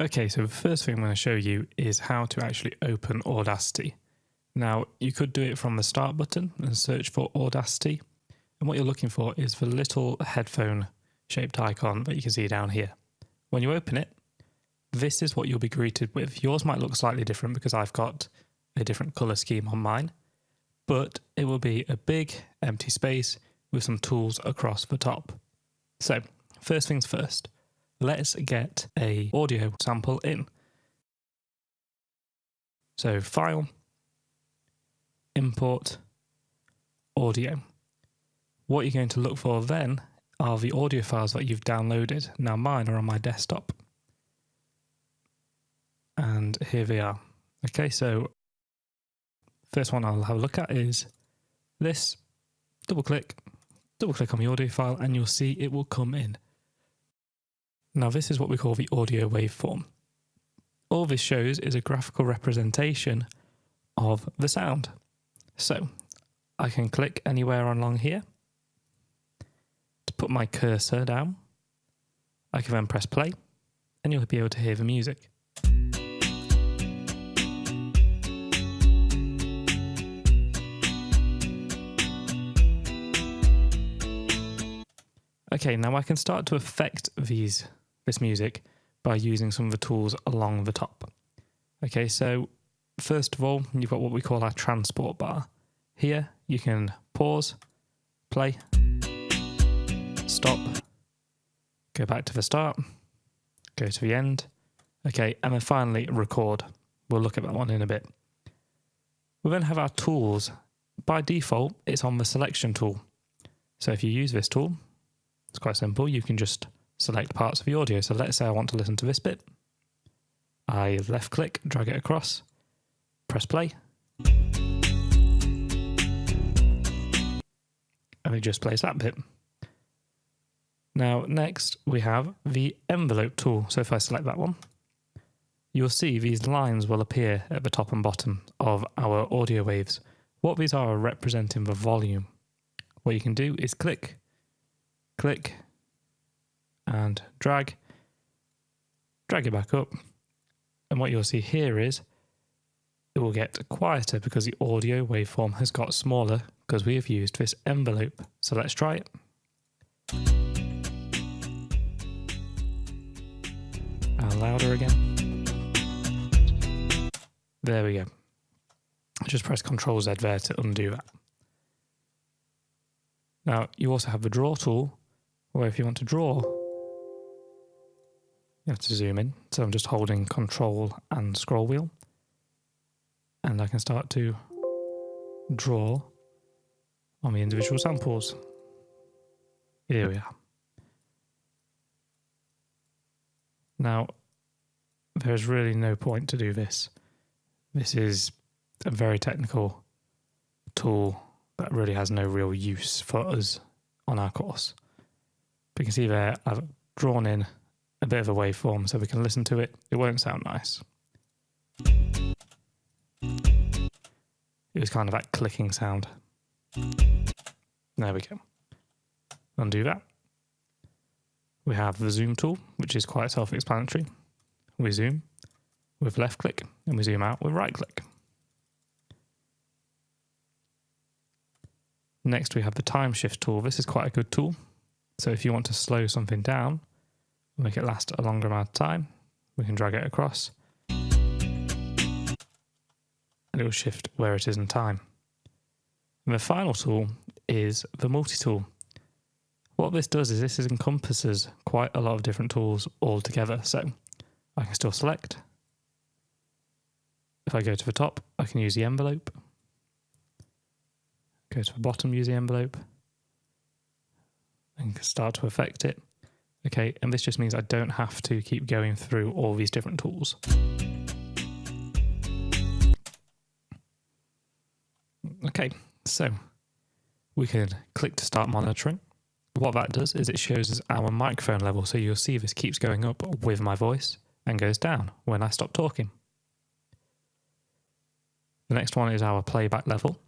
Okay, so the first thing I'm going to show you is how to actually open Audacity. Now, you could do it from the start button and search for Audacity. And what you're looking for is the little headphone shaped icon that you can see down here. When you open it, this is what you'll be greeted with. Yours might look slightly different because I've got a different color scheme on mine, but it will be a big empty space with some tools across the top. So, first things first, let's get an audio sample in. So, File, Import, Audio. What you're going to look for then are the audio files that you've downloaded. Now mine are on my desktop. And here they are. Okay, so first one I'll have a look at is this. Double click on the audio file and you'll see it will come in. Now this is what we call the audio waveform. All this shows is a graphical representation of the sound. So I can click anywhere along here to put my cursor down. I can then press play and you'll be able to hear the music. Okay, now I can start to affect this music by using some of the tools along the top. Okay, so first of all, you've got what we call our transport bar. Here you can pause, play, stop, go back to the start, go to the end, okay, and then finally record. We'll look at that one in a bit. We'll then have our tools. By default, it's on the selection tool. So if you use this tool, it's quite simple. You can just select parts of the audio. So let's say I want to listen to this bit. I left click, drag it across, press play. And it just plays that bit. Now next we have the envelope tool. So if I select that one, you'll see these lines will appear at the top and bottom of our audio waves. What these are representing the volume. What you can do is click, and drag it back up. And what you'll see here is it will get quieter because the audio waveform has got smaller because we have used this envelope. So let's try it. And louder again. There we go. Just press Ctrl Z there to undo that. Now you also have the draw tool, where if you want to draw, you have to zoom in. So I'm just holding Control and scroll wheel. And I can start to draw on the individual samples. Here we are. Now, there's really no point to do this. This is a very technical tool that really has no real use for us on our course. But you can see there I've drawn in a bit of a waveform so we can listen to it. It won't sound nice. It was kind of that clicking sound. There we go. Undo that. We have the zoom tool, which is quite self-explanatory. We zoom with left click and we zoom out with right click. Next we have the time shift tool. This is quite a good tool. So if you want to slow something down, make it last a longer amount of time, we can drag it across and it will shift where it is in time. And the final tool is the Multitool. What this does is this encompasses quite a lot of different tools all together. So I can still select. If I go to the top, I can use the envelope. Go to the bottom, use the envelope. And start to affect it. Okay, and this just means I don't have to keep going through all these different tools. Okay, so we can click to start monitoring. What that does is it shows us our microphone level. So you'll see this keeps going up with my voice and goes down when I stop talking. The next one is our playback level.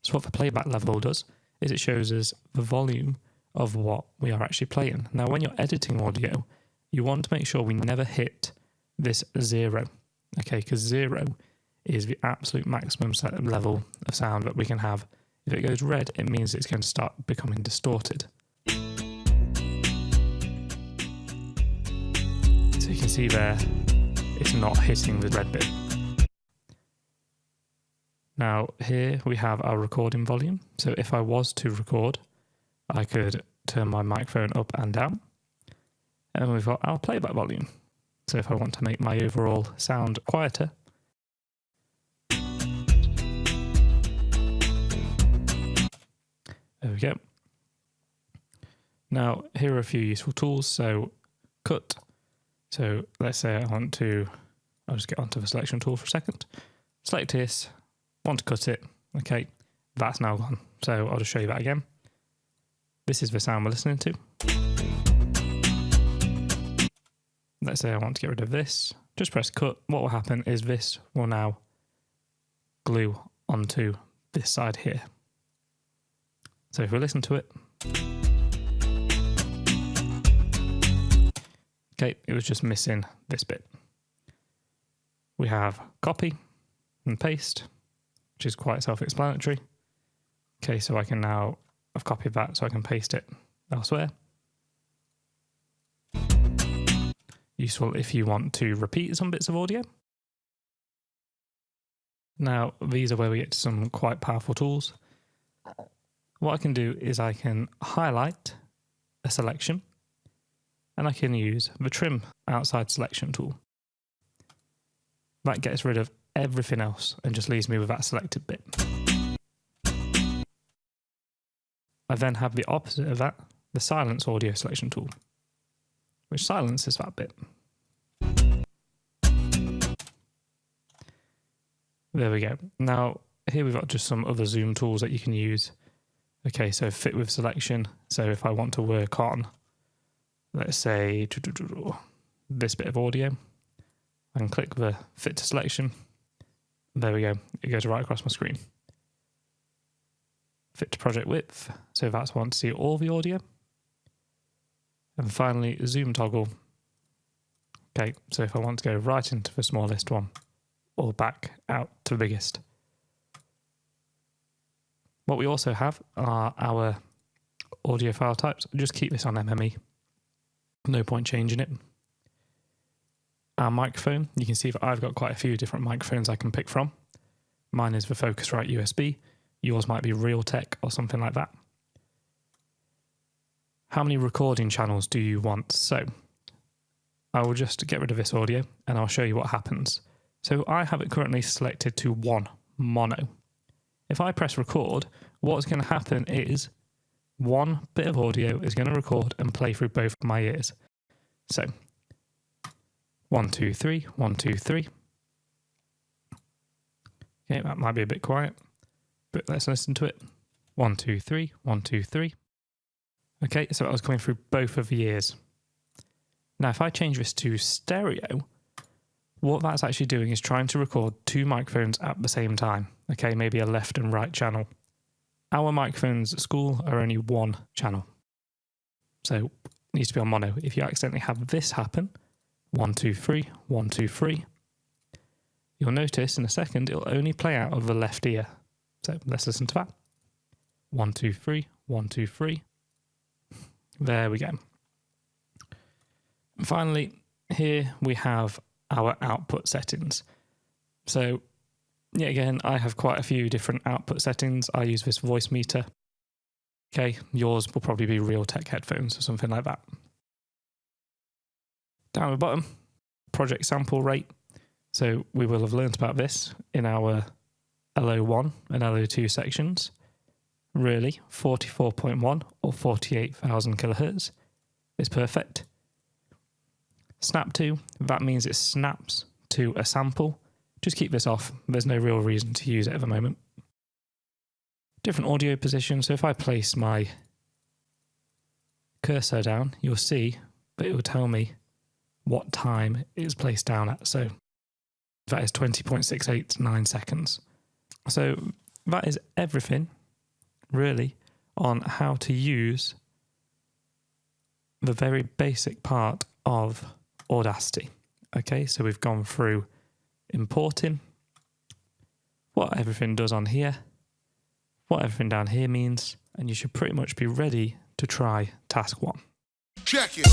So what the playback level does is it shows us the volume of what we are actually playing. Now, when you're editing audio, you want to make sure we never hit this 0, okay, because 0 is the absolute maximum level of sound that we can have. If it goes red, it means it's going to start becoming distorted. So you can see there, it's not hitting the red bit. Now here we have our recording volume. So if I was to record, I could turn my microphone up and down. And we've got our playback volume. So if I want to make my overall sound quieter, there we go. Now, here are a few useful tools. So, cut. So, let's say I'll just get onto the selection tool for a second. Select this, want to cut it. Okay, that's now gone. So, I'll just show you that again. This is the sound we're listening to. Let's say I want to get rid of this. Just press cut. What will happen is this will now glue onto this side here. So if we listen to it, okay, it was just missing this bit. We have copy and paste, which is quite self-explanatory. Okay, so I've copied that so I can paste it elsewhere. Useful if you want to repeat some bits of audio. Now, these are where we get to some quite powerful tools. What I can do is I can highlight a selection and I can use the trim outside selection tool. That gets rid of everything else and just leaves me with that selected bit. I then have the opposite of that, the silence audio selection tool, which silences that bit. There we go. Now, here we've got just some other zoom tools that you can use. Okay, so fit with selection. So if I want to work on, let's say, this bit of audio, I can click the fit to selection. There we go. It goes right across my screen. Fit to project width. So if I want to see all the audio. And finally, zoom toggle. Okay, so if I want to go right into the smallest one or back out to the biggest. What we also have are our audio file types. Just keep this on MME. No point changing it. Our microphone, you can see that I've got quite a few different microphones I can pick from. Mine is the Focusrite USB. Yours might be Realtek or something like that. How many recording channels do you want? So I will just get rid of this audio and I'll show you what happens. So I have it currently selected to 1 mono. If I press record, what's going to happen is one bit of audio is going to record and play through both of my ears. So 1, 2, 3, 1, 2, 3. Okay, that might be a bit quiet, but let's listen to it. 1, 2, 3, 1, 2, 3. Okay, so I was coming through both of the ears. Now, if I change this to stereo, what that's actually doing is trying to record 2 microphones at the same time. Okay, maybe a left and right channel. Our microphones at school are only 1 channel. So it needs to be on mono. If you accidentally have this happen, 1, 2, 3, 1, 2, 3, you'll notice in a second it'll only play out of the left ear. So let's listen to that. 1, 2, 3, 1, 2, 3. There we go. And finally, here we have our output settings. So, yeah, again, I have quite a few different output settings. I use this voice meter. Okay, yours will probably be Realtek headphones or something like that. Down at the bottom, project sample rate. So we will have learnt about this in our LO1 and LO2 sections. Really, 44.1 or 48,000 kilohertz is perfect. Snap to, that means it snaps to a sample. Just keep this off. There's no real reason to use it at the moment. Different audio positions. So if I place my cursor down, you'll see that it will tell me what time it is placed down at. So that is 20.689 seconds. So that is everything really on how to use the very basic part of Audacity. Okay, so we've gone through importing, what everything does on here, what everything down here means, and you should pretty much be ready to try task 1. Check it.